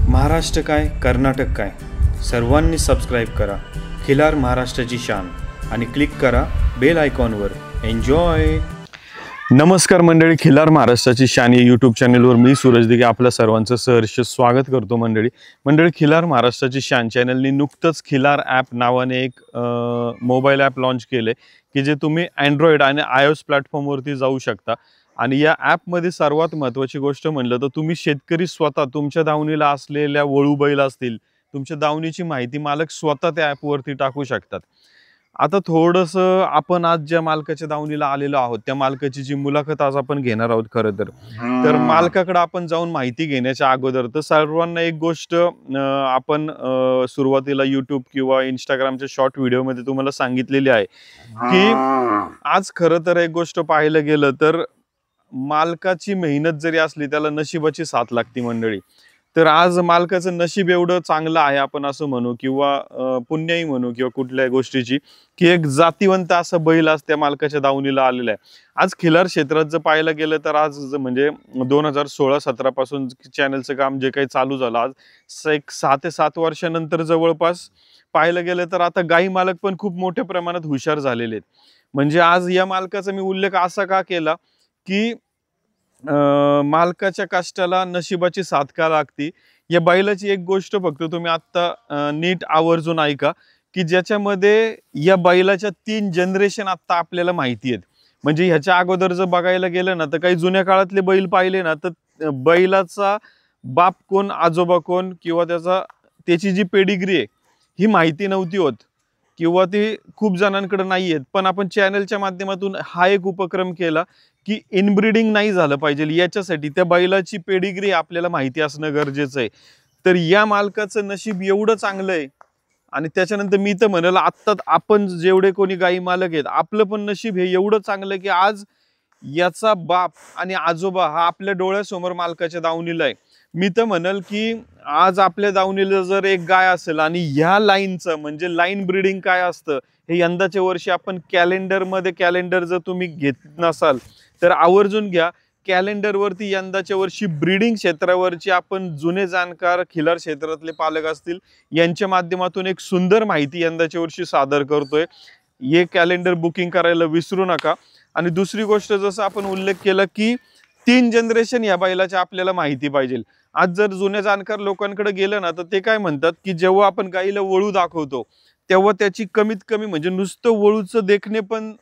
महाराष्ट्र काय कर्नाटक काय सर्वांनी सबस्क्राईब करा खिलार महाराष्ट्राची शान आणि क्लिक करा बेल आयकॉनवर. एन्जॉय. नमस्कार मंडळी, खिलार महाराष्ट्राची शान या यूट्यूब चॅनलवर मी सूरज दिघे आपल्या सर्वांचं सहर्ष स्वागत करतो. मंडळी खिलार महाराष्ट्राची शान चॅनलने नुकतंच खिलार ॲप नावाने एक मोबाईल ॲप लॉन्च केले की जे तुम्ही अँड्रॉइड आणि iOS प्लॅटफॉर्मवरती जाऊ शकता. आणि या ॲपमध्ये सर्वात महत्त्वाची गोष्ट म्हणलं तर तुम्ही शेतकरी स्वतः तुमच्या दावणीला असलेल्या वळू बैल असतील, तुमच्या दावणीची माहिती मालक स्वतः त्या ॲपवरती टाकू शकतात. आता थोडंसं आपण आज ज्या मालकाच्या दावणीला आलेलो आहोत त्या मालकाची जी मुलाखत आज आपण घेणार आहोत. खरं तर मालकाकडे आपण जाऊन माहिती घेण्याच्या अगोदर तर सर्वांना एक गोष्ट आपण सुरुवातीला यूट्यूब किंवा इंस्टाग्रामच्या शॉर्ट व्हिडिओमध्ये तुम्हाला सांगितलेली आहे की आज खरं तर एक गोष्ट पाहायला गेलं तर मालकाची मेहनत जरी असली त्याला नशिबाची साथ लागती मंडळी. तर आज मालकाचं नशीब एवढं चांगलं आहे आपण असं म्हणू किंवा पुण्याही म्हणू किंवा कुठल्याही गोष्टीची की एक जातीवंत असा बैल आज त्या मालकाच्या दावणीला आलेला आहे. आज खिलार क्षेत्रात जर पाहायला गेलं तर आज म्हणजे 2016-17 पासून चॅनलचं काम जे काही चालू झालं आज एक 6 ते 7 वर्षानंतर जवळपास पाहायला गेलं तर आता गाई मालक पण खूप मोठ्या प्रमाणात हुशार झालेले आहेत. म्हणजे आज या मालकाचा मी उल्लेख असा का केला की मालकाच्या कष्टाला नशिबाची साथ का लागती. या बैलाची एक गोष्ट फक्त तुम्ही आता नीट आवर्जून ऐका की ज्याच्यामध्ये या बैलाच्या 3 जनरेशन आता आपल्याला माहिती आहेत. म्हणजे ह्याच्या अगोदर जर बघायला गेलं ना तर काही जुन्या काळातले बैल पाहिले ना तर बैलाचा बाप कोण, आजोबा कोण किंवा त्याची जी पेडिग्री आहे ही माहिती नव्हती होत किंवा ती खूप जणांकडे नाही आहेत. पण आपण चॅनलच्या माध्यमातून हा एक उपक्रम केला की इनब्रीडिंग नाही झालं पाहिजे, याच्यासाठी त्या बैलाची पेडिग्री आपल्याला माहिती असणं गरजेचं आहे. तर या मालकाचं नशीब एवढं चांगलं आहे. आणि त्याच्यानंतर मी तर म्हणेल आत्ता आपण जेवढे कोणी गाई मालक आहेत आपलं पण नशीब हे एवढं चांगलं की आज याचा बाप आणि आजोबा हा आपल्या डोळ्यासमोर मालकाच्या दावणीला आहे. मी तर म्हणेल की आज आपल्या दावणीला जर एक गाय असेल आणि ह्या लाईनचं म्हणजे लाईन ब्रीडिंग काय असतं हे यंदाच्या वर्षी आपण कॅलेंडर जर तुम्ही घेत नसाल तर आवर्जून घ्या. कॅलेंडरवरती यंदाच्या वर्षी ब्रीडिंग क्षेत्रावरची आपण जुने जाणकार खिलार क्षेत्रातले पालक असतील यांच्या माध्यमातून एक सुंदर माहिती यंदाच्या वर्षी सादर करतोय. हे कॅलेंडर बुकिंग करायला विसरू नका. आणि दुसरी गोष्ट जसं आपण उल्लेख केला की 3 जनरेशन या बैलाच्या आपल्याला माहिती पाहिजे. आज जर जुन्या जाणकार लोकांकडे गेलं ना तर ते काय म्हणतात की जेव्हा आपण गाईला वळू दाखवतो तेव्हा त्याची कमीत कमी म्हणजे नुसतं वळूचं देखणे पण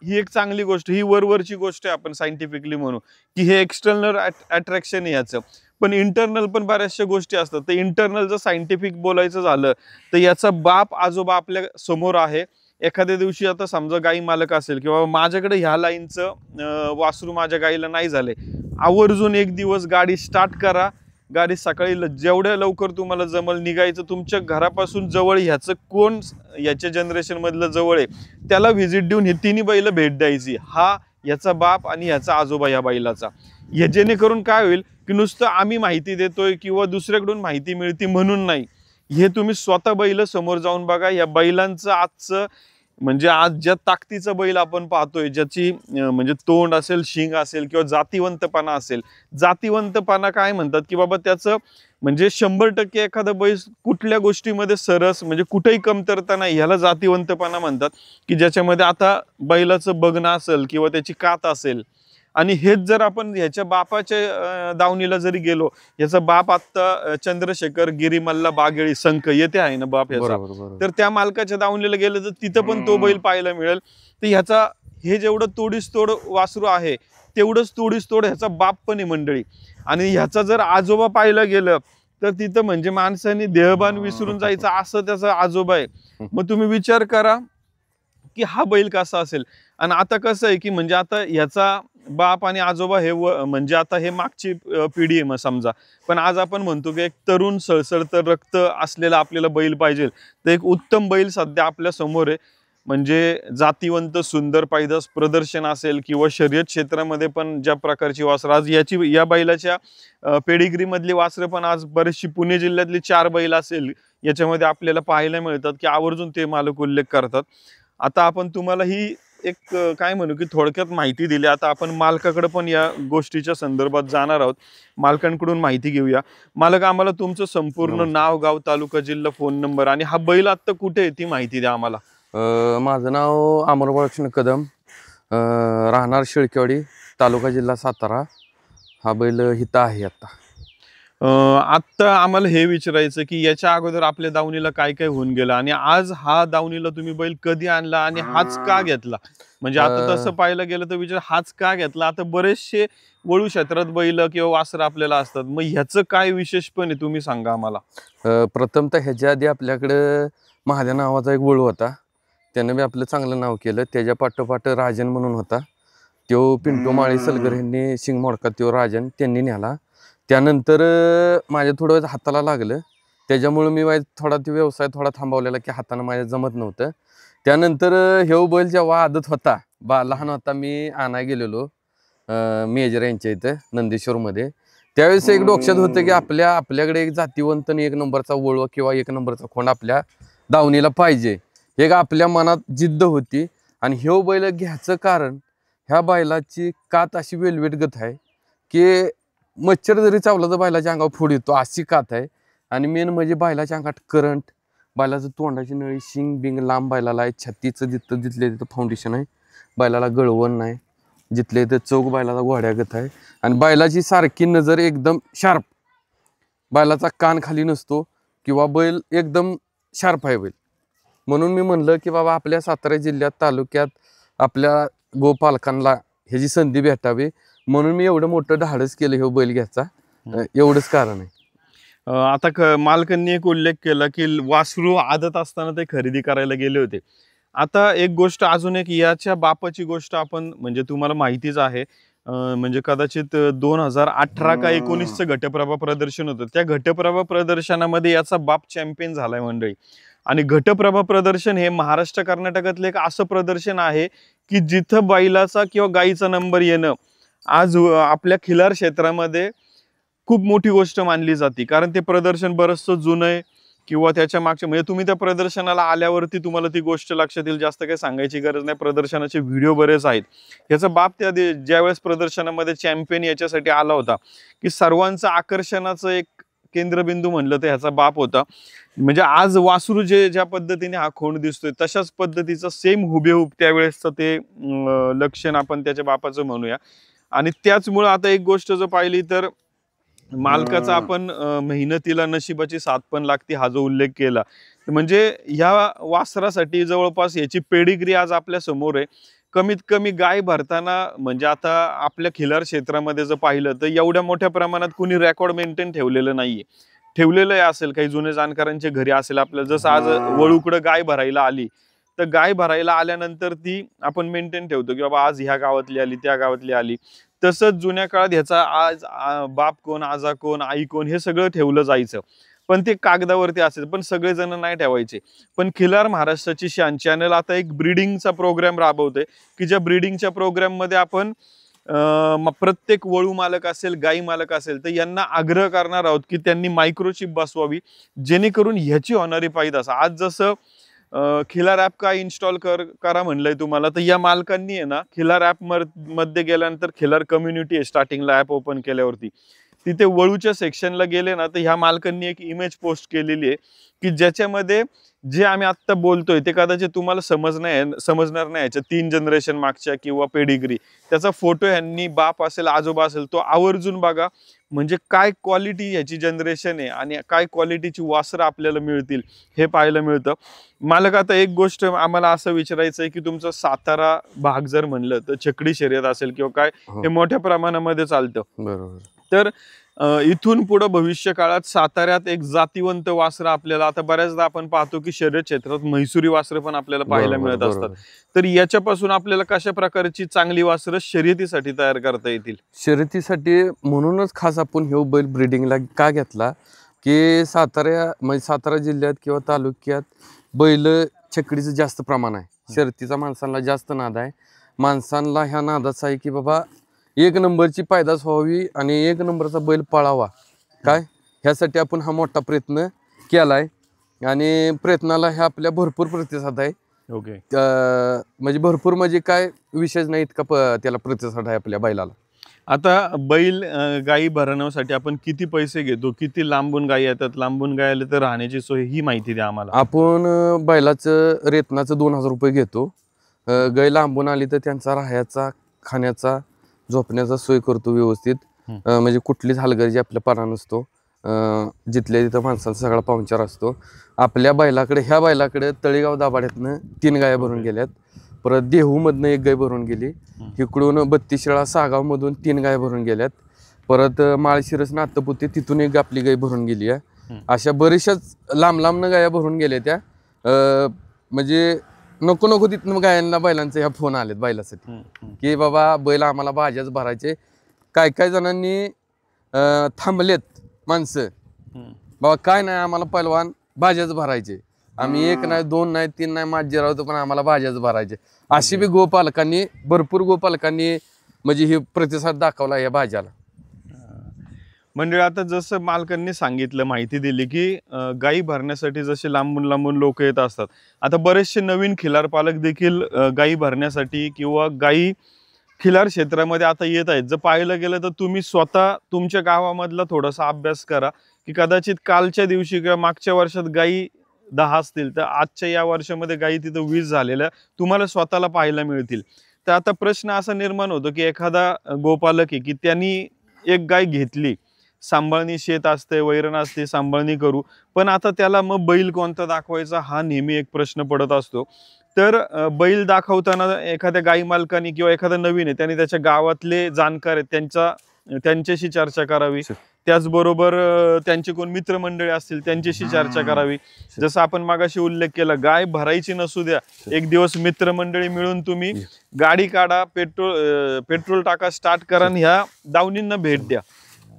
ही एक चांगली गोष्ट, ही वरवरची गोष्ट आहे आपण सायंटिफिकली म्हणू की हे एक्सटर्नल अट्रॅक्शन आहे याचं. पण इंटरनल पण बऱ्याचशा गोष्टी असतात. तर इंटरनल जर सायंटिफिक बोलायचं झालं तर याचा बाप आजोबा आपल्या समोर आहे. एखाद्या दिवशी आता समजा गाई मालक असेल किंवा माझ्याकडे ह्या लाईनचं वासरू माझ्या गाईला नाही झाले, आवर्जून एक दिवस गाडी स्टार्ट करा. गाडी सकाळी जेवढ्या लवकर तुम्हाला जमल निघायचं, तुमच्या घरापासून जवळ ह्याचं कोण याच्या जनरेशन मधलं जवळ आहे त्याला व्हिजिट देऊन हे 3 बैल भेट द्यायची. हा याचा बाप आणि ह्याचा आजोबा या बैलाचा. हे जेणेकरून काय होईल की नुसतं आम्ही माहिती देतोय किंवा दुसऱ्याकडून माहिती मिळते म्हणून नाही, हे तुम्ही स्वतः बैल समोर जाऊन बघा. या बैलांचं आजचं म्हणजे आज ज्या ताकदीचा बैल आपण पाहतोय ज्याची म्हणजे तोंड असेल, शिंग असेल किंवा जातीवंतपणा असेल. जातीवंतपणा काय म्हणतात की बाबा त्याचं म्हणजे 100% एखादा बैल कुठल्या गोष्टीमध्ये सरस म्हणजे कुठेही कमतरता नाही, ह्याला जातीवंतपणा म्हणतात. की ज्याच्यामध्ये आता बैलाचं बघणं असेल किंवा त्याची कात असेल. आणि हेच जर आपण ह्याच्या बापाच्या दावणीला जरी गेलो, याचा बाप आता चंद्रशेखर गिरीमल्ला बागेळी संख येथे आहे ना बाप याचा, तर त्या मालकाच्या दावणीला गेलं तर तिथं पण तो बैल पाहायला मिळेल. तर ह्याचा हे जेवढं तोडीसतोड वासरू आहे तेवढंच तोडीसतोड ह्याचा बाप पण आहे मंडळी. आणि ह्याचा जर आजोबा पाहायला गेलं तर तिथं म्हणजे माणसाने देहभान विसरून जायचं असं त्याचा आजोबा आहे. मग तुम्ही विचार करा की हा बैल कसा असेल. आणि आता कसं आहे की म्हणजे आता ह्याचा बाप आणि आजोबा हे म्हणजे आता हे मागची पिढी आहे मग समजा. पण आज आपण म्हणतो की एक तरुण सळसळतं रक्त असलेला आपल्याला बैल पाहिजे. तर एक उत्तम बैल सध्या आपल्या समोर आहे. म्हणजे जातीवंत सुंदर पायदास प्रदर्शन असेल किंवा शर्यत क्षेत्रामध्ये पण ज्या प्रकारची वासरं आज या बैलाच्या पेडिग्री मधली वासरं पण आज बरेचशी पुणे जिल्ह्यातली 4 बैल असेल याच्यामध्ये आपल्याला पाहायला मिळतात की आवर्जून ते मालक उल्लेख करतात. आता आपण तुम्हाला ही एक काय म्हणू की थोडक्यात माहिती दिली. आता आपण मालकाकडे पण या गोष्टीच्या संदर्भात जाणार आहोत. मालकांकडून माहिती घेऊया. मालक, आम्हाला तुमचं संपूर्ण नमस्कार. नाव, गाव, तालुका, जिल्हा, फोन नंबर आणि हा बैल आत्ता कुठे आहे ती माहिती द्या आम्हाला. माझं नाव अमर बाळकृष्ण कदम, राहणार शेळकेवाडी, तालुका जिल्हा सातारा. हा बैल हिता आहे आता. आत्ता आम्हाला हे विचारायचं की याच्या अगोदर आपल्या दावणीला काय काय होऊन गेलं आणि आज हा दावणीला तुम्ही बैल कधी आणला आणि हाच का घेतला? म्हणजे आता तसं पाहायला गेलं तर विचार हाच का घेतला? आता बरेचसे वळू क्षेत्रात बैल किंवा वासरं आपल्याला असतात, मग ह्याचं काय विशेष पण आहे तुम्ही सांगा आम्हाला. प्रथमतः ह्याच्या आधी आपल्याकडं महाद्या नावाचा एक वळू होता. त्यानं बी आपलं चांगलं नाव केलं. त्याच्या पाठोपाठ राजन म्हणून होता. तो पिंटू माळी सलगर यांनी शिंग मोडका, तो राजन त्यांनी नेला. त्यानंतर माझ्या थोडं हाताला लागलं, त्याच्यामुळे मी थोडा तो व्यवसाय थोडा थांबवलेला की हातानं माझ्या जमत नव्हतं. त्यानंतर हे बैल जेव्हा आदत होता, लहान होता, मी आणाय गेलेलो मेजर यांच्या इथं नंदेश्वरमध्ये. त्यावेळेस एक डोक्यात होतं की आपल्याकडे एक जातीवंत आणि एक नंबरचा वळवा किंवा एक नंबरचा खोंड आपल्या दावणीला पाहिजे, एक आपल्या मनात जिद्द होती. आणि हे बैल घ्यायचं कारण ह्या बैलाची कात अशी वेलवेटगत आहे की मच्छर जरी चावला तर बैलाच्या अंगावर फोड येतो, अशी कात आहे. आणि मेन म्हणजे बैलाच्या अंगात करंट, बैलाचं तोंडाची नळी, शिंग बिंग लांब बैलाला आहे, छातीचं जिथले तिथं फाउंडेशन आहे, बैलाला गळवण नाही, जिथले तिथं चौक बैलाला घोड्यागत आहे. आणि बैलाची सारखी नजर एकदम शार्प, बैलाचा कान खाली नसतो किंवा बैल एकदम शार्प आहे बैल. म्हणून मी म्हणलं की बाबा आपल्या सातारा जिल्ह्यात तालुक्यात आपल्या गोपालकांना ह्याची संधी भेटावी, म्हणून मी एवढं मोठं धाडस केलं हे बैल घ्यायचा. एवढंच कारण आहे. आता मालकांनी एक उल्लेख केला की वासरू आदत असताना ते खरेदी करायला गेले होते. आता एक गोष्ट अजून एक याच्या बापाची गोष्ट आपण म्हणजे तुम्हाला माहितीच आहे. म्हणजे कदाचित 2018 का 19चं घटप्रभा प्रदर्शन होतं. त्या घटप्रभा प्रदर्शनामध्ये याचा बाप चॅम्पियन झालाय मंडळी. आणि घटप्रभा प्रदर्शन हे महाराष्ट्र कर्नाटकातलं एक असं प्रदर्शन आहे की जिथं बैलाचा किंवा गाईचा नंबर येणं आज आपल्या खिलार क्षेत्रामध्ये खूप मोठी गोष्ट मानली जाते. कारण ते प्रदर्शन बरंचसं जुनं आहे किंवा त्याच्या मागच्या म्हणजे तुम्ही त्या प्रदर्शनाला आल्यावरती तुम्हाला ती गोष्ट लक्षात येईल. जास्त काही सांगायची गरज नाही. प्रदर्शनाचे व्हिडिओ बरेच आहेत. याचा बाप ज्यावेळेस प्रदर्शनामध्ये चॅम्पियन याच्यासाठी आला होता की सर्वांचं आकर्षणाचं एक केंद्रबिंदू म्हणलं तर ह्याचा बाप होता. म्हणजे आज वासरू ज्या पद्धतीने हा खोंड दिसतोय तशाच पद्धतीचा सेम हुबेहूब त्यावेळेसचं ते लक्षण आपण त्याच्या बापाचं म्हणूया. आणि त्याचमुळं आता एक गोष्ट जर पाहिली तर मालकाचा आपण मेहनतीला नशिबाची साथ पण लागते हा जो उल्लेख केला, म्हणजे ह्या वासरासाठी जवळपास याची पेडिग्री आज आपल्या समोर आहे. कमीत कमी गाय भरताना म्हणजे आता आपल्या खिलार क्षेत्रामध्ये जर पाहिलं तर एवढ्या मोठ्या प्रमाणात कुणी रेकॉर्ड मेंटेन ठेवलेलं नाहीये. ठेवलेलं असेल काही जुने जाणकारांच्या घरी असेल आपल्याला, जसं आज वळूकडं गाय भरायला आली तर गाय भरायला आल्यानंतर ती आपण मेंटेन ठेवतो की बाबा आज ह्या गावातली आली त्या गावातली आली. तसंच जुन्या काळात ह्याचा आज बाप कोण, आजा कोण, आई कोण हे सगळं ठेवलं जायचं. पण ते कागदावरती असायचं, पण सगळेजण नाही ठेवायचे. पण खिलार महाराष्ट्राची शान चॅनल आता एक ब्रीडिंगचा प्रोग्राम राबवतोय की ज्या ब्रीडिंगच्या प्रोग्राम मध्ये आपण प्रत्येक वळू मालक असेल, गाई मालक असेल तर यांना आग्रह करणार आहोत की त्यांनी मायक्रोचिप बसवावी, जेणेकरून ह्याची होणारी फायदा. आज जसं खिलार ॲप काय इन्स्टॉल करा म्हणलंय तुम्हाला, तर या मालकांनी आहे ना खिलार ॲप मध्ये गेल्यानंतर खिलार कम्युनिटी आहे स्टार्टिंगला ॲप ओपन केल्यावरती, तिथे वळूच्या सेक्शनला गेले ना तर ह्या मालकांनी एक इमेज पोस्ट केलेली आहे की ज्याच्यामध्ये जे आम्ही आत्ता बोलतोय ते कदाचित तुम्हाला समजणार नाही याच्या 3 जनरेशन मागच्या किंवा पेडिग्री. त्याचा फोटो ह्यांनी बाप असेल आजोबा असेल तो आवर्जून बघा. म्हणजे काय क्वालिटी ह्याची जनरेशन आहे आणि काय क्वालिटीची वासरं आपल्याला मिळतील हे पाहायला मिळतं. मालक, आता एक गोष्ट आम्हाला असं विचारायचं आहे की तुमचा सातारा भाग जर म्हणलं तर छकडी शर्यत असेल किंवा काय हे मोठ्या प्रमाणामध्ये चालतं. बरोबर. तर इथून पुढे भविष्य काळात साताऱ्यात एक जातीवंत वासरं आपल्याला आता बऱ्याचदा आपण पाहतो की शर्यत क्षेत्रात म्हैसुरी वासरं पण आपल्याला पाहायला मिळत असतात. तर याच्यापासून आपल्याला कशा प्रकारची चांगली वासरं शर्यतीसाठी तयार करता येतील? शर्यतीसाठी म्हणूनच खास आपण हे बैल ब्रीडिंगला का घेतला की सातारा जिल्ह्यात किंवा तालुक्यात बैल छकडीचं जास्त प्रमाण आहे. शर्यतीचा माणसांना जास्त नाद आहे. माणसांना ह्या नादाचा आहे की बाबा एक नंबरची पैदास व्हावी आणि एक नंबरचा बैल पळावा, काय ह्यासाठी आपण हा मोठा प्रयत्न केलाय. आणि प्रयत्नाला ह्या आपल्या भरपूर प्रतिसाद आहे. ओके. म्हणजे भरपूर म्हणजे काय विषयच नाही इतका त्याला प्रतिसाद आहे आपल्या बैलाला. आता बैल गायी भरवण्यासाठी आपण किती पैसे घेतो, किती लांबून गायी येतात, लांबून गायी आले तर राहण्याची सोय ही माहिती द्या आम्हाला. आपण बैलाचं रेतनाचं 2000 रुपये घेतो. गाय लांबून आली तर त्यांचा राहायचा, खाण्याचा, झोपण्याचा सोय करतो व्यवस्थित. म्हणजे कुठलीच हलगर्जी आपल्या पारा नसतो. जिथल्या तिथं माणसाचा सगळा पाहुणचार असतो. आपल्या बैलाकडे, ह्या बैलाकडे तळेगाव दाभाड्यातनं 3 गाया भरून गेल्यात. परत देहूमधनं 1 गाय भरून गेली. इकडून 32 शिळा सागावमधून 3 गाय भरून गेल्यात. परत माळशिरस नातपुते तिथून 1 आपली गाय भरून गेली आहे. अशा बऱ्याचशाच लांब लांबनं गाया भरून गेल्या त्या. म्हणजे नको नको तिथनं गायांना बैलांचे ह्या फोन आलेत बैलासाठी की बाबा बैल आम्हाला भाज्याच भरायचे. काय काय जणांनी थांबलेत माणसं, बाबा काय नाही आम्हाला पैलवान भाज्याच भरायचे, आम्ही 1 नाही 2 नाही 3 नाही माझे राहतो पण आम्हाला भाज्याच भरायचे. अशी बी गोपालकांनी, भरपूर गोपालकांनी म्हणजे हे प्रतिसाद दाखवला या भाज्याला. म्हणजे आता जसं मालकांनी सांगितलं, माहिती दिली की गायी भरण्यासाठी जसे लांबून लांबून लोक येत असतात, आता बरेचसे नवीन खिलार पालक देखील गायी भरण्यासाठी किंवा गायी खिलार क्षेत्रामध्ये आता येत आहेत. जर पाहिलं गेलं तर तुम्ही स्वतः तुमच्या गावामधला थोडासा अभ्यास करा की कदाचित कालच्या दिवशी किंवा मागच्या वर्षात गायी 10 असतील तर आजच्या या वर्षामध्ये गायी तिथं 20 झालेल्या तुम्हाला स्वतःला पाहायला मिळतील. तर आता प्रश्न असा निर्माण होतो की एखादा गोपालक आहे की त्यांनी 1 गाय घेतली, सांभाळणी शेत असते, वैरण असते, सांभाळणी करू, पण आता त्याला मग बैल कोणता दाखवायचा हा नेहमी एक प्रश्न पडत असतो. तर बैल दाखवताना एखाद्या गाई मालकाने किंवा एखादा नवीन आहे त्याने त्याच्या गावातले जाणकार आहेत त्यांच्याशी चर्चा करावी. त्याचबरोबर त्यांचे कोण मित्रमंडळी असतील त्यांच्याशी चर्चा करावी. जसं आपण मागाशी उल्लेख केला, गाय भरायची नसू द्या, एक दिवस मित्रमंडळी मिळून तुम्ही गाडी काढा, पेट्रोल टाका, स्टार्ट करा आणि ह्या दावणींना भेट द्या,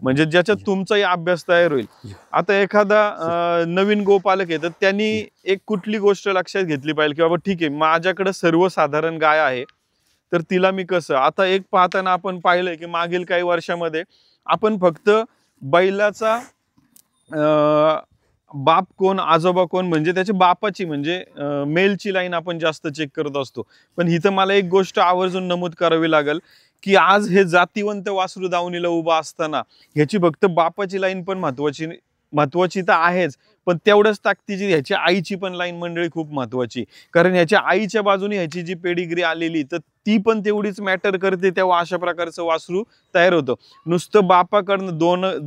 म्हणजे ज्याच्यात तुमचाही अभ्यास तयार होईल. आता एखादा नवीन गोपालक आहे तर त्यांनी एक कुठली गोष्ट लक्षात घेतली पाहिजे की बाबा ठीक आहे माझ्याकडे सर्वसाधारण गाय आहे तर तिला मी कसं, आता एक पाहताना आपण पाहिलंय की मागील काही वर्षामध्ये आपण फक्त बैलाचा बाप कोण, आजोबा कोण, म्हणजे त्याच्या बापाची म्हणजे मेलची लाईन आपण जास्त चेक करत असतो. पण इथं मला एक गोष्ट आवर्जून नमूद करावी लागेल की आज हे जातीवंत वासरू दावणीला उभा असताना ह्याची फक्त बापाची लाईन पण महत्वाची तर आहेच, पण तेवढंच ताकदीची ह्याच्या आईची पण लाईन मंडळी खूप महत्वाची. कारण ह्याच्या आईच्या बाजूने ह्याची जी पेडिग्री आलेली तर ती पण तेवढीच मॅटर करते. तेव्हा अशा प्रकारचं वासरू तयार होतं. नुसतं बापाकडनं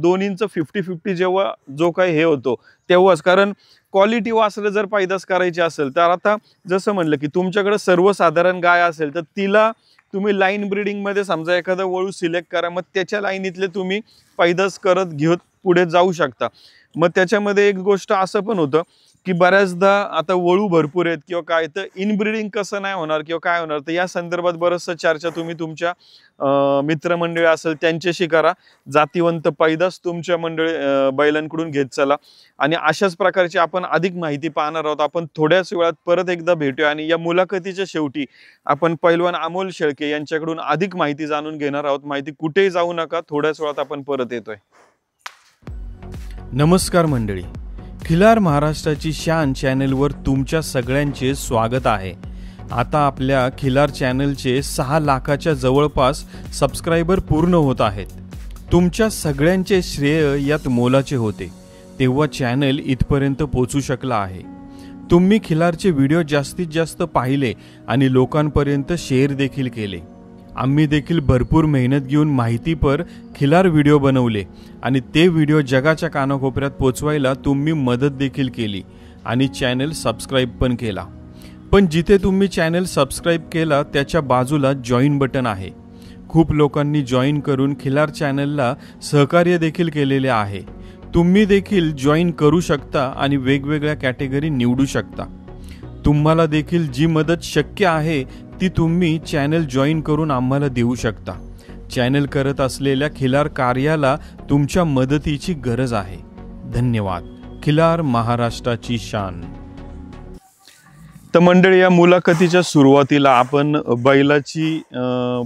दोन्हींचं 50-50 जेव्हा जो काही हे होतो तेव्हाच, कारण क्वालिटी वासरं जर पैदास करायची असेल तर आता जसं म्हणलं की तुमच्याकडे सर्वसाधारण गाय असेल तर तिला तुम्ही लाईन ब्रीडिंग मध्ये समजा एखादा वळू सिलेक्ट करा, मग त्याच्या लाईनीतले तुम्ही पैदास करत घेत पुढे जाऊ शकता. मग त्याच्यामध्ये एक गोष्ट असं पण होतं की बऱ्याचदा आता वळू भरपूर आहेत किंवा काय, तर इनब्रीडिंग कसं नाही होणार किंवा काय होणार, तर या संदर्भात बरंचसं चर्चा तुम्ही तुमच्या मित्रमंडळी असेल त्यांच्याशी करा. जातीवंत पैदास तुमच्या बैलांकडून घेत चला आणि अशाच प्रकारची आपण अधिक माहिती पाहणार आहोत. आपण थोड्याच वेळात परत एकदा भेटूया आणि या मुलाखतीच्या शेवटी आपण पैलवान अमोल शेळके यांच्याकडून अधिक माहिती जाणून घेणार आहोत. माहिती कुठेही जाऊ नका, थोड्याच वेळात आपण परत येतोय. नमस्कार मंडळी, खिलार महाराष्ट्राची शान चॅनलवर तुमच्या सगळ्यांचे स्वागत आहे. आता आपल्या खिलार चॅनलचे 6 लाखाच्या जवळपास सबस्क्रायबर पूर्ण होत आहेत. तुमच्या सगळ्यांचे श्रेय यात मोलाचे होते, तेव्हा चॅनल इथपर्यंत पोहोचू शकला आहे. तुम्ही खिलारचे व्हिडिओ जास्तीत जास्त पाहिले आणि लोकांपर्यंत शेअर देखील केले. आम्ही देखील भरपूर मेहनत घेऊन माहितीपर खिलार व्हिडिओ बनवले आणि ते व्हिडिओ जगाच्या कानाकोपऱ्यात पोचवायला तुम्ही मदत देखील केली आणि चॅनल सबस्क्राईब पण केला. पण जिथे तुम्ही चॅनल सबस्क्राईब केला त्याच्या बाजूला जॉईन बटन आहे. खूप लोकांनी जॉईन करून खिलार चॅनलला सहकार्य देखील केलेले आहे. तुम्ही देखील जॉईन करू शकता आणि वेगवेगळ्या कॅटेगरी निवडू शकता. तुम्हाला देखील जी मदत शक्य आहे ती तुम्ही चॅनल जॉईन करून आम्हाला देऊ शकता. चॅनल करत असलेल्या खिलार कार्याला तुमच्या मदतीची गरज आहे. धन्यवाद. खिलार महाराष्ट्राची शान. तर मंडळी, या मुलाखतीच्या सुरुवातीला आपण बैलाची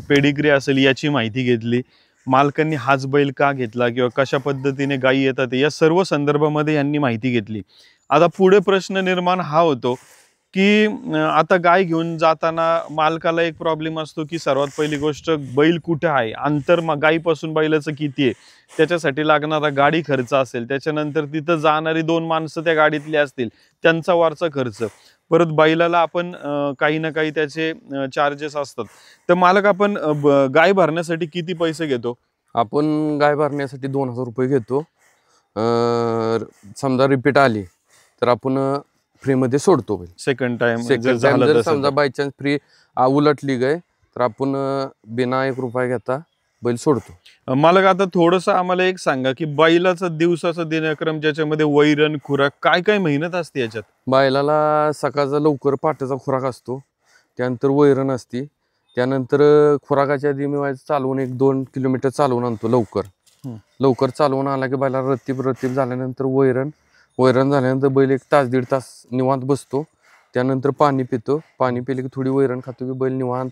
पेडिग्री असेल याची माहिती घेतली. मालकांनी हाच बैल का घेतला किंवा कशा पद्धतीने गायी येतात या सर्व संदर्भामध्ये यांनी माहिती घेतली. आता पुढे प्रश्न निर्माण हा होतो की आता गाय घेऊन जाताना मालकाला एक प्रॉब्लेम असतो की सर्वात पहिली गोष्ट बैल कुठे आहे, अंतर गायीपासून बैलाचं किती आहे, त्याच्यासाठी लागणारा गाडी खर्च असेल, त्याच्यानंतर तिथं जाणारी 2 माणसं त्या गाडीतली असतील त्यांचा वारचा खर्च, परत बैलाला आपण काही ना काही त्याचे चार्जेस असतात. तर मालक आपण गाय भरण्यासाठी किती पैसे घेतो? आपण गाय भरण्यासाठी 2000 रुपये घेतो. समजा रिपीट आली तर आपण फ्रीमध्ये सोडतो बैल. सेकंड टाइम सेकंड टाइम जर समजा बाय चान्स फ्री उलटली गाय तर आपण बिना 1 रुपया घेता बैल सोडतो. मालक आता थोडंसं आम्हाला एक सांगा की बैलाचा दिवसाचा दिनक्रम, ज्याच्यामध्ये वैरण, खुराक, काय काय मेहनत असते याच्यात? बैलाला सकाळचा लवकर पहाटेचा खुराक असतो, त्यानंतर वैरण असते, त्यानंतर खुराकाच्या आधी मी चालवून 1-2 किलोमीटर चालवून आणतो लवकर चालवून आला की बैला रतीब झाल्यानंतर वैरण झाल्यानंतर बैल 1 तास 1.5 तास निवांत बसतो, त्यानंतर पाणी पितो, पाणी पिले की थोडी वैरण खातो की बैल निवांत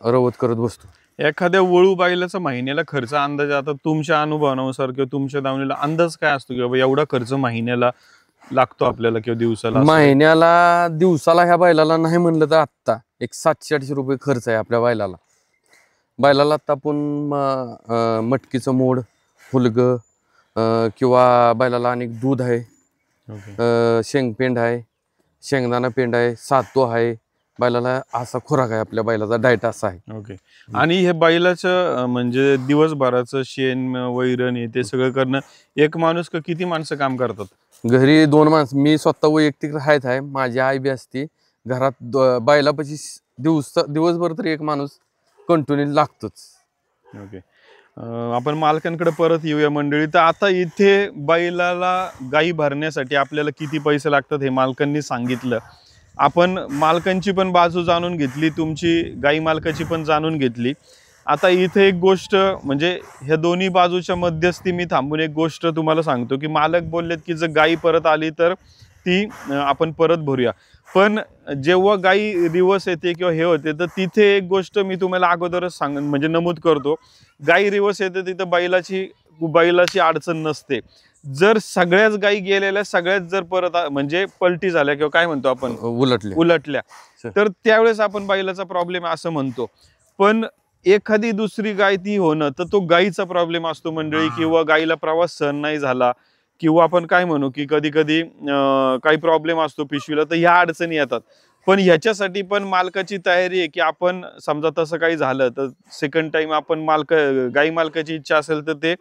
रवत करत बसतो. एखाद्या वळू बैलाचा महिन्याला खर्च अंदाज, आता तुमच्या अनुभवानुसार किंवा तुमच्या दावणीला अंदाज काय असतो की बाबा एवढा खर्च महिन्याला लागतो आपल्याला किंवा दिवसाला? महिन्याला दिवसाला ह्या बैलाला नाही म्हणलं तर आत्ता 700-800 रुपये खर्च आहे आपल्या बैलाला आता आपण मटकीचं मोड, हुलगं किंवा बैलाला अनेक दूध आहे, शेंगपेंड आहे, शेंगदाणा पेंड आहे, सातो आहे, बैलाला असा खुराक आहे, आपल्या बैलाचा डाएट असा आहे. ओके. आणि हे बैलाचं म्हणजे दिवसभराचं शेण, वैरण हे ते सगळं करणं एक माणूस का किती माणसं काम करतात? घरी 2 माणसं, मी स्वतः वैयक्तिक राहत आहे, माझी आई बी असते घरात. बैलापाशी दिवसभर तरी एक माणूस कंटिन्यू लागतोच. ओके. आपण मालकांकडे परत येऊया मंडळी. तर आता इथे बैलाला गाई भरण्यासाठी आपल्याला किती पैसे लागतात हे मालकांनी सांगितलं. आपण मालकांची पण बाजू जाणून घेतली, तुमची गाई मालकाची पण जाणून घेतली. आता इथे एक गोष्ट म्हणजे ह्या दोन्ही बाजूच्या मध्यस्थी मी थांबून एक गोष्ट तुम्हाला सांगतो की मालक बोललेत की जर गाई परत आली तर ती आपण परत भरूया, पण जेव्हा गाई रिवर्स येते किंवा हे होते तर तिथे एक गोष्ट मी तुम्हाला अगोदरच म्हणजे नमूद करतो, गाई रिवर्स येते तिथं बैलाची अडचण नसते. जर सगळ्याच गायी गेलेल्या, सगळ्याच जर परत म्हणजे पलटी झाल्या किंवा काय म्हणतो आपण उलटल्या तर त्यावेळेस आपण बैलाचा प्रॉब्लेम असं म्हणतो. पण एखादी दुसरी गाय ती होणं तर तो गायीचा प्रॉब्लेम असतो मंडळी, किंवा गायीला प्रवास सहन नाही झाला, किंवा आपण काय म्हणू की कधी कधी काही प्रॉब्लेम असतो पिशवीला, तर ह्या अडचणी येतात. पण ह्याच्यासाठी पण मालकाची तयारी आहे की आपण समजा तसं काही झालं तर सेकंड टाइम आपण गाई मालकाची इच्छा असेल तर ते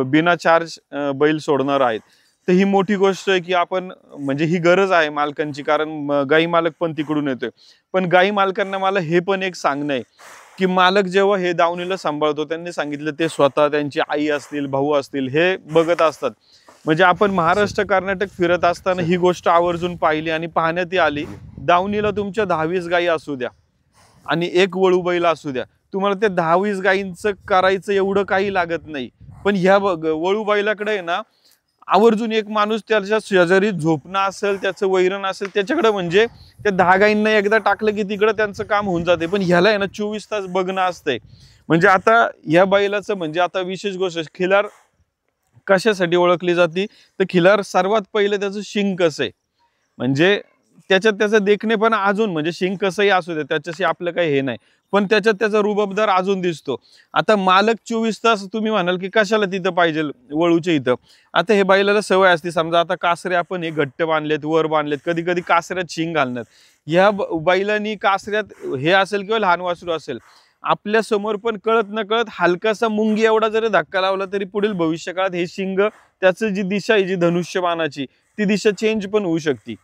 बिना चार्ज बैल सोडणार आहेत. तर ही मोठी गोष्ट आहे की आपण म्हणजे ही गरज आहे मालकांची, कारण गाई मालक पण तिकडून येतोय. पण गाई मालकांना मला हे पण एक सांगणं आहे की मालक जेव्हा हे दावणीला सांभाळतो, त्यांनी सांगितलं ते स्वतः त्यांची आई असतील, भाऊ असतील, हे बघत असतात. म्हणजे आपण महाराष्ट्र कर्नाटक फिरत असताना ही गोष्ट आवर्जून पाहिली आणि पाहण्यात आली. दावणीला तुमच्या 10-20 गायी असू द्या आणि एक वळू बैल असू द्या, तुम्हाला त्या 10-20 गायींचं करायचं एवढं काही लागत नाही. पण ह्या वळू बैलाकडे आहे ना, आवर्जून एक माणूस त्याच्या शेजारी झोपणं असेल, त्याचं वैरण असेल त्याच्याकडे, म्हणजे त्या 10 गायींना एकदा टाकलं की तिकडं त्यांचं काम होऊन जाते. पण ह्याला आहे ना 24 तास बघणं असतंय. म्हणजे आता ह्या बैलाचं म्हणजे आता विशेष गोष्ट, खिलार कशासाठी ओळखली जाते तर खिलार सर्वात पहिले त्याचं शिंग कसं आहे, म्हणजे त्याचं देखणे पण अजून म्हणजे शिंग कसंही असू दे त्याच्याशी आपलं काही हे नाही, पण त्याच्यात त्याचा रुबाबदार अजून दिसतो. आता मालक 24 तास तुम्ही म्हणाल की कशाला तिथं पाहिजे वळूच्या इथं. आता हे बैलाला सवय असते, समजा आता कासरे आपण हे घट्ट बांधलेत, वर बांधलेत, कधी कधी कासऱ्यात शिंग घालण्यात, ह्या बैलांनी कासऱ्यात हे असेल किंवा लहान वासरू असेल, आपल्या समोर पण कळत न कळत हलकासा मुंगी एवढा जरी धक्का लावला तरी पुढील भविष्य काळात हे शिंग, त्याचं जी दिशा आहे जी धनुष्यबाणाची, ती दिशा चेंज पण होऊ शकते.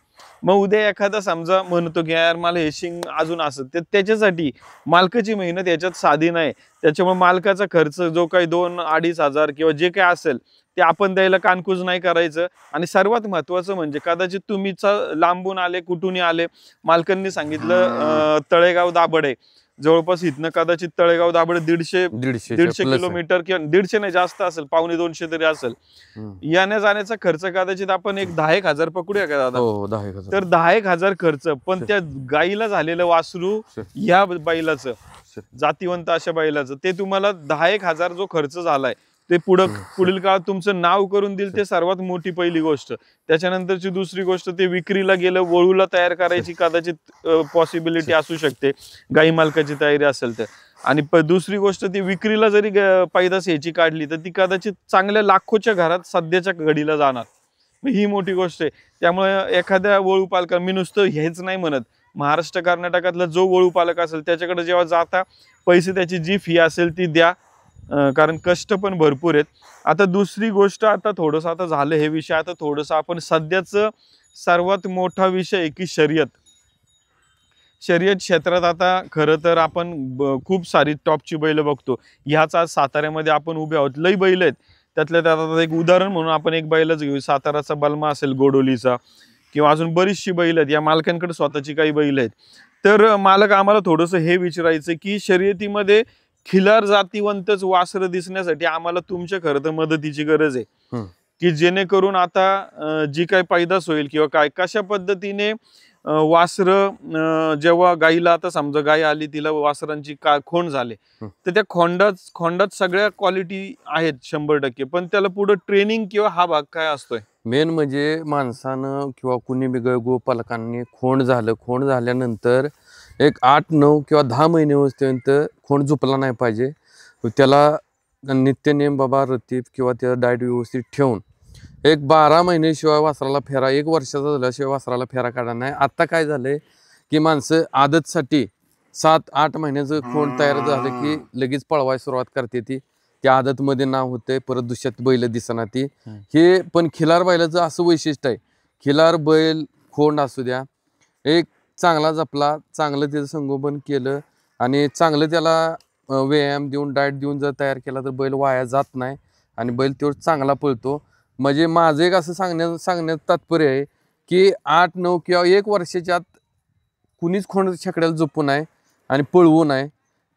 मग उद्या एखादा समजा म्हणतो की यार मला हे शिंग अजून असत, तर त्याच्यासाठी मालकाची मेहनत याच्यात साधी नाही. त्याच्यामुळे मालकाचा खर्च जो काही 2-2.5 हजार किंवा जे काही असेल ते आपण द्यायला कानकूज नाही करायचं. आणि सर्वात महत्वाचं म्हणजे कदाचित तुम्हीच लांबून आले, कुठूनही आले, मालकांनी सांगितलं तळेगाव दाभड आहे जवळपास, इथनं कदाचित तळेगाव दाभड 150 किलोमीटर किंवा 150 नाही जास्त असेल, 150-200 तरी असेल. येण्या जाण्याचा खर्च कदाचित आपण एक 10-1 हजार पकडूया का दादा? हो 10-1 तर 10-1 हजार खर्च, पण त्या गाईला झालेलं वासरू या बैलाचं, जातीवंत अशा बैलाचं, ते तुम्हाला 10-1 हजार जो खर्च झालाय ते पुढील काळात तुमचं नाव करून देईल, ते सर्वात मोठी पहिली गोष्ट. त्याच्यानंतरची दुसरी गोष्ट, ते विक्रीला गेलं, वळूला तयार करायची कदाचित पॉसिबिलिटी असू शकते, गाई मालकाची तयारी असेल तर. आणि दुसरी गोष्ट, ती विक्रीला जरी पैदास ह्याची काढली तर ती कदाचित चांगल्या लाखोच्या घरात सध्याच्या घडीला जाणार. ही मोठी गोष्ट आहे. त्यामुळे एखाद्या वळू पालका, मी नुसतं हेच नाही म्हणत, महाराष्ट्र कर्नाटकातला जो वळू पालक असेल त्याच्याकडे जेव्हा जाता, पैसे त्याची जी फी असेल ती द्या, कारण कष्ट पण भरपूर आहेत. आता दुसरी गोष्ट, आता थोडंसं आता झालं हे विषय, आता थोडंसं आपण सध्याचं सर्वात मोठा विषय आहे की शर्यत क्षेत्रात. आता खरं तर आपण खूप सारी टॉपची बैल बघतो. ह्याच आज साताऱ्यामध्ये आपण उभे आहोत, लई बैल आहेत. त्यातल्या त्यात आता एक उदाहरण म्हणून आपण एक बैलच घेऊ, साताराचा बलमा असेल, गोडोलीचा, किंवा अजून बरीचशी बैल आहेत. या मालकांकडे स्वतःची काही बैल आहेत. तर मालक, आम्हाला थोडंसं हे विचारायचं की शर्यतीमध्ये खिलार जातीवंतच वासरं दिसण्यासाठी आम्हाला तुमच्या खरं तर मदतीची गरज आहे, की जेणेकरून आता जी काही पैदास होईल किंवा काय कशा पद्धतीने वासरं, जेव्हा गाईला, आता समजा गाय आली, तिला वासरांची खोंड झाले, तर त्या खोंडात सगळ्या क्वालिटी आहेत 100%, पण त्याला पुढे ट्रेनिंग किंवा हा भाग काय असतोय? मेन म्हणजे माणसानं किंवा कुणी गोपालकांनी खोंड झाल्यानंतर एक 8-9 किंवा 10 महिने होईपर्यंत खोंड झोपला नाही पाहिजे. त्याला नित्यनेम बाबा रतीब किंवा त्याला डाएट व्यवस्थित ठेवून एक 12 महिन्याशिवाय वासराला फेरा, 1 वर्षाचा झाल्याशिवाय वासराला फेरा काढा नाही. आता काय झालंय की माणसं आदतसाठी 7-8 महिन्याचं खोंड तयार झालं की लगेच पळवायला सुरुवात करते. त्या आदतमध्ये नाव होतंय, परत दुसऱ्यात बैल दिसना ती. हे पण खिलार बैलाचं असं वैशिष्ट्य आहे, खिलार बैल खोंड असू द्या, एक चांगला जपला, चांगलं त्याचं संगोपन केलं आणि चांगलं त्याला व्यायाम देऊन, डाएट देऊन जर तयार केला तर बैल वाया जात नाही आणि बैल तेवढं चांगला पळतो. म्हणजे माझं एक असं सांगण्यात तात्पर्य आहे की 8-9 किंवा 1 वर्षाच्या आत कुणीच खोंड छकड्याला जपू नये आणि पळवू नये.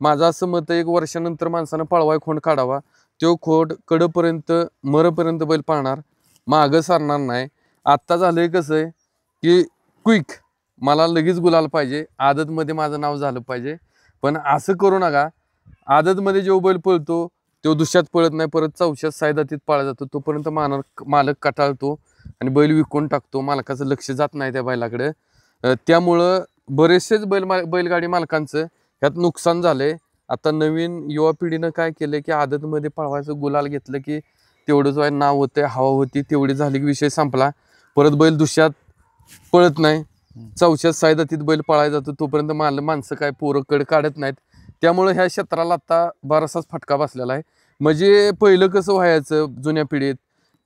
माझं असं मत आहे, 1 वर्षानंतर माणसानं पळवाय खोंड काढावा. तो खोंड कडपर्यंत मरपर्यंत बैल पाळणार, मागं सरणार नाही. आत्ता झालंय कसं आहे की क्विक, मला लगेच गुलाल पाहिजे, आदतमध्ये माझं नाव झालं पाहिजे. पण असं करू नका. आदतमध्ये जो बैल पळतो तो दुसऱ्यात पळत नाही, परत चौशात सायदातीत पाळला जातो, तोपर्यंत मालक कटाळतो आणि बैल विकून टाकतो. मालकाचं लक्ष जात नाही त्या बैलाकडे. त्यामुळं बरेचसेच बैलगाडी मालकांचं ह्यात नुकसान झालंय. आता नवीन युवा पिढीनं काय केलंय की आदतमध्ये पळवायचं, गुलाल घेतलं की तेवढंच नाव होतंय, हवा होती, तेवढी झाली की विषय संपला. परत बैल दुसऱ्यात पळत नाही, चौशात सायदातीत बैल पळायला जातो, तोपर्यंत माणसं काय पोरं काढत नाहीत. त्यामुळे ह्या क्षेत्राला आता बराचसाच फटका बसलेला आहे. म्हणजे पहिलं कसं व्हायचं जुन्या पिढीत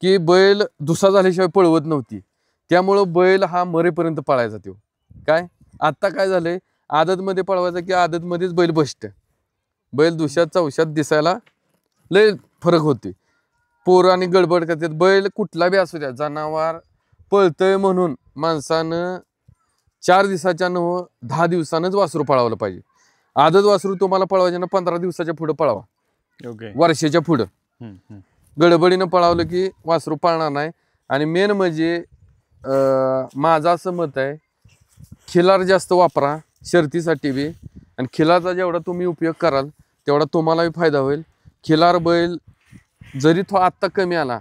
की बैल दुसरा झाल्याशिवाय पळवत नव्हती, त्यामुळं बैल हा मरेपर्यंत पळायचा. तो काय आता काय झालंय, आदतमध्ये पळवायचा की आदतमध्येच बैल बसतं. बैल दुसऱ्यात चौशात दिसायला लय फरक होते. पोरं आणि गडबड करतात. बैल कुठला बी असू द्या, जनावर पळतंय म्हणून माणसानं 4 दिवसाच्या 10 दिवसानंच वासरू पळवलं पाहिजे. आदत वासरू तुम्हाला पळवायचे ना 15 दिवसाच्या पुढे पळवा, वर्षाच्या पुढं. गडबडीनं पळवलं की वासरू पळणार नाही. आणि मेन म्हणजे माझं असं मत आहे, खिलार जास्त वापरा शर्तीसाठी बी, आणि खिलारचा जेवढा तुम्ही उपयोग कराल तेवढा तुम्हालाही फायदा होईल. खिलार बैल जरी तो आत्ता कमी आला,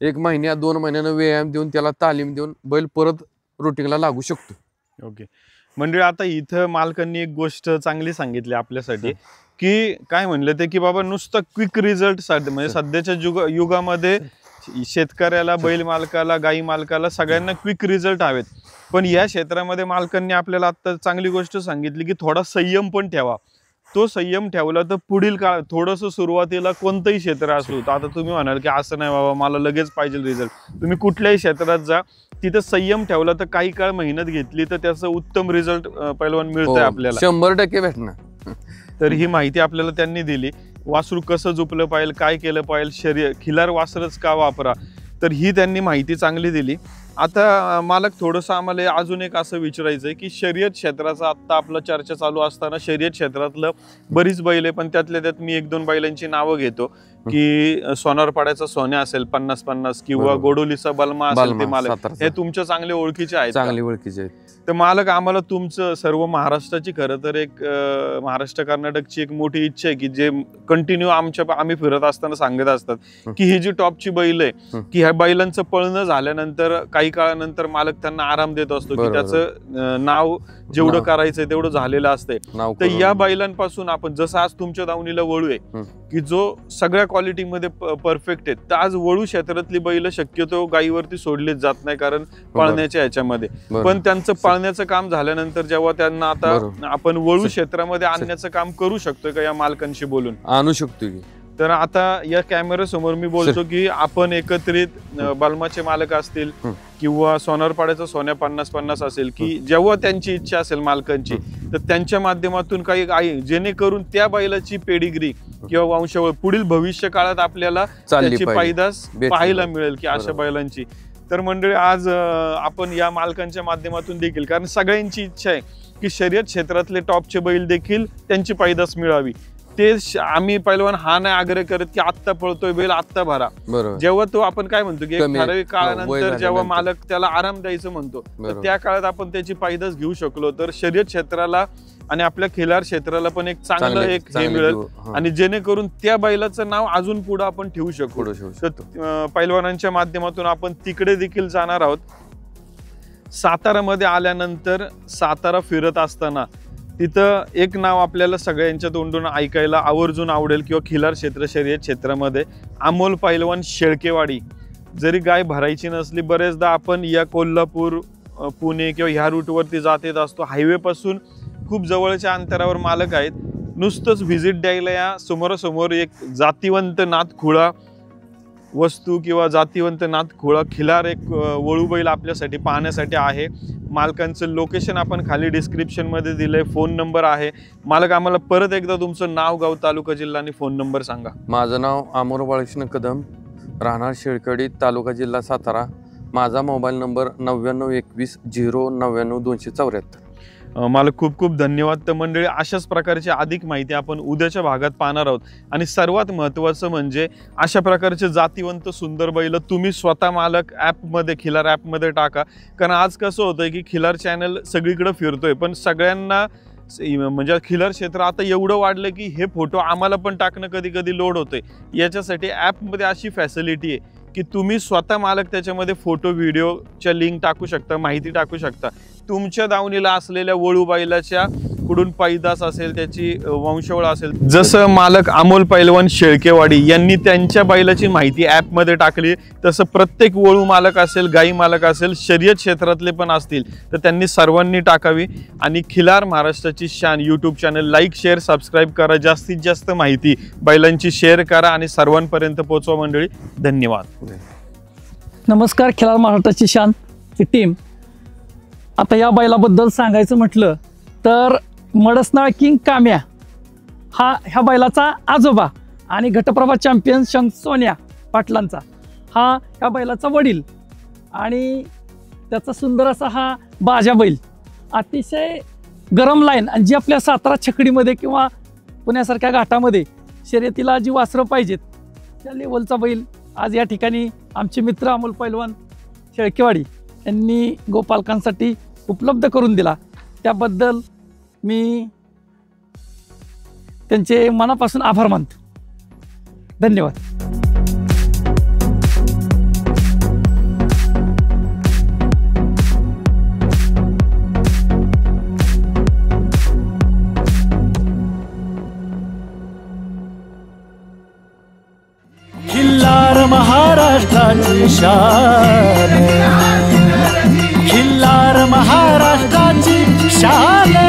1 महिन्या 2 महिन्यानं व्यायाम देऊन त्याला तालीम देऊन बैल परत रुटीनला लागू शकतो. ओके म्हणजे आता इथं मालकांनी एक गोष्ट चांगली सांगितली आपल्यासाठी, की काय म्हणलं ते की बाबा नुसतं क्विक रिझल्ट साठी, म्हणजे सध्याच्या युगामध्ये शेतकऱ्याला, बैल मालकाला, गाई मालकाला सगळ्यांना क्विक रिझल्ट हवेत. पण या क्षेत्रामध्ये मालकांनी आपल्याला आता चांगली गोष्ट सांगितली की थोडा संयम पण ठेवा. तो संयम ठेवला तर पुढील काळ थोडंसं सुरुवातीला कोणतंही क्षेत्र असो, आता तुम्ही म्हणाल की असं नाही बाबा मला लगेच पाहिजे रिझल्ट, तुम्ही कुठल्याही क्षेत्रात जा, तिथं संयम ठेवला तर काही काळ मेहनत घेतली तर त्याचं उत्तम रिझल्ट पहिलवान मिळतंय आपल्याला, 100% भेटणार. तर ही माहिती आपल्याला त्यांनी दिली. वासरू कसं झोपलं पाहिजे, काय केलं पाहिजे, खिलार वासरच का वापरा, तर ही त्यांनी माहिती चांगली दिली. आता मालक थोडंसं आम्हाला अजून एक असं विचारायचं आहे की शर्यत क्षेत्राचा आत्ता आपलं चर्चा चालू असताना शर्यत क्षेत्रातलं बरीच बैल आहे, पण त्यातल्या त्यात मी 1-2 बैलांची नावं घेतो की सोनारपाड्याचा सोन्या असेल 50-50 किंवा बरोबर. गोडोलीचा बलमा असेल ते बालमा, मालक, सातारचा. हे तुमच्या चांगले ओळखीचे आहेत का? चांगली ओळखीचे आहेत. तर मालक, आम्हाला तुमचं सर्व महाराष्ट्राची खरं तर एक महाराष्ट्र कर्नाटकची एक मोठी इच्छा आहे की जे कंटिन्यू आम्ही फिरत असताना सांगत असतात की ही जी टॉपची बैल आहे की ह्या बैलांचं पळणं झाल्यानंतर काही काळानंतर मालक त्यांना आराम देत असतो की त्याचं नाव जेवढं करायचंय तेवढं झालेलं असतंय. तर या बैलांपासून आपण जसं आज तुमच्या दावणीला वळू आहे की जो सगळ्या क्वालिटीमध्ये परफेक्ट आहे, तर आज वळू क्षेत्रातली बैल शक्यतो गायीवरती सोडलीच जात नाही कारण पाळण्याच्या ह्याच्यामध्ये. पण त्यांचं पाळण्याचं काम झाल्यानंतर जेव्हा त्यांना आता आपण वळू क्षेत्रामध्ये आणण्याचं काम करू शकतोय का या मालकांशी बोलून? आणू शकतो की. तर आता या कॅमेरा समोर मी बोलतो की आपण एकत्रित बलमाचे मालक असतील किंवा सोनारपाड्याचा सोन्या 50-50 असेल की जेव्हा त्यांची इच्छा असेल मालकांची, तर त्यांच्या माध्यमातून काही आहे जेणेकरून त्या बैलाची पेडिग्री किंवा वंशावळ पुढील भविष्य काळात आपल्याला त्याची पैदास पाहायला मिळेल की अशा बैलांची. तर मंडळी, आज आपण या मालकांच्या माध्यमातून देखील, कारण सगळ्यांची इच्छा आहे की शर्यत क्षेत्रातले टॉपचे बैल देखील त्यांची पैदास मिळावी. ते आम्ही पहिलवान हा नाही आग्रह करत की आत्ता पळतोय बैल आत्ता भरा. जेव्हा तो आपण काय म्हणतो की एक ठराविक काळानंतर जेव्हा मालक त्याला आराम द्यायचं म्हणतो, तर त्या काळात आपण त्याची पैदास घेऊ शकलो तर शर्यत क्षेत्राला आणि आपल्या खिलार क्षेत्राला पण एक चांगलं एक हे मिळेल आणि जेणेकरून त्या बैलाचं नाव अजून पुढे आपण ठेवू शकू. तर पैलवानांच्या माध्यमातून आपण तिकडे देखील जाणार आहोत. सातारामध्ये आल्यानंतर सातारा फिरत असताना तिथं एक नाव आपल्याला सगळ्यांच्या तोंडून ऐकायला आवर्जून आवडेल किंवा खिलार क्षेत्र शर्यत क्षेत्रामध्ये अमोल पैलवान शेळकेवाडी. जरी गाय भरायची नसली, बरेचदा आपण या कोल्हापूर पुणे किंवा ह्या रूटवरती जात येत असतो, हायवे पासून खूप जवळच्या अंतरावर मालक आहेत. नुसतंच व्हिजिट द्यायला या समोरासमोर एक जातीवंत नाथखुळा वस्तू किंवा जातीवंत नाथखुळा खिलार एक वळू बैल आपल्यासाठी पाहण्यासाठी आहे. मालकांचं लोकेशन आपण खाली डिस्क्रिप्शन मध्ये दिलंय, फोन नंबर आहे. मालक, आम्हाला परत एकदा तुमचं नाव, गाव, तालुका, जिल्हा आणि फोन नंबर सांगा. माझं नाव अमोल बाळकृष्ण कदम, राहणार शेळकडी, तालुका जिल्हा सातारा. माझा मोबाईल नंबर 9921099274. मला खूप खूप धन्यवाद. तर मंडळी, अशाच प्रकारची अधिक माहिती आपण उद्याच्या भागात पाहणार आहोत. आणि सर्वात महत्त्वाचं म्हणजे अशा प्रकारचे जातीवंत सुंदर बैल तुम्ही स्वतः मालक ॲपमध्ये, खिलार ॲपमध्ये टाका. कारण आज कसं होतंय की खिलार चॅनल सगळीकडे फिरतोय, पण सगळ्यांना म्हणजे खिलार क्षेत्र आता एवढं वाढलं की हे फोटो आम्हाला पण टाकणं कधी कधी लोड होतंय. याच्यासाठी ॲपमध्ये अशी फॅसिलिटी आहे की तुम्ही स्वतः मालक त्याच्यामध्ये फोटो, व्हिडिओच्या लिंक टाकू शकता, माहिती टाकू शकता. तुमच्या दावणीला असलेल्या वळू बैलाच्या कुठून पैदास असेल, त्याची वंशावळ असेल, जसं मालक अमोल पैलवान शेळकेवाडी यांनी त्यांच्या बैलाची माहिती ॲपमध्ये टाकली, तसं प्रत्येक वळू मालक असेल, गाई मालक असेल, शर्यत क्षेत्रातले पण असतील, तर त्यांनी सर्वांनी टाकावी. आणि खिलार महाराष्ट्राची शान YouTube channel like, share, subscribe करा. जास्तीत जास्त माहिती बैलांची शेअर करा आणि सर्वांपर्यंत पोहोचवा. मंडळी, धन्यवाद. नमस्कार. खिलार महाराष्ट्राची शान ची टीम. आता या बैलाबद्दल सांगायचं म्हटलं तर मडसनाळ किंग काम्या हा ह्या बैलाचा आजोबा आणि घटप्रभा चॅम्पियन शंख सोन्या पाटलांचा हा ह्या बैलाचा वडील आणि त्याचा सुंदर असा हा बाजा बैल. अतिशय गरम लाईन आणि जी आपल्या सातारा छकडीमध्ये किंवा पुण्यासारख्या घाटामध्ये शर्यतीला जी वासरं पाहिजेत त्या लेवलचा बैल आज या ठिकाणी आमचे मित्र अमोल पैलवान शेळकेवाडी यांनी गोपालकांसाठी उपलब्ध करून दिला. त्याबद्दल मी त्यांचे मनापासून आभार मानतो. धन्यवाद. खिल्लार महाराष्ट्राची शान, खिल्लार महाराष्ट्राची शान.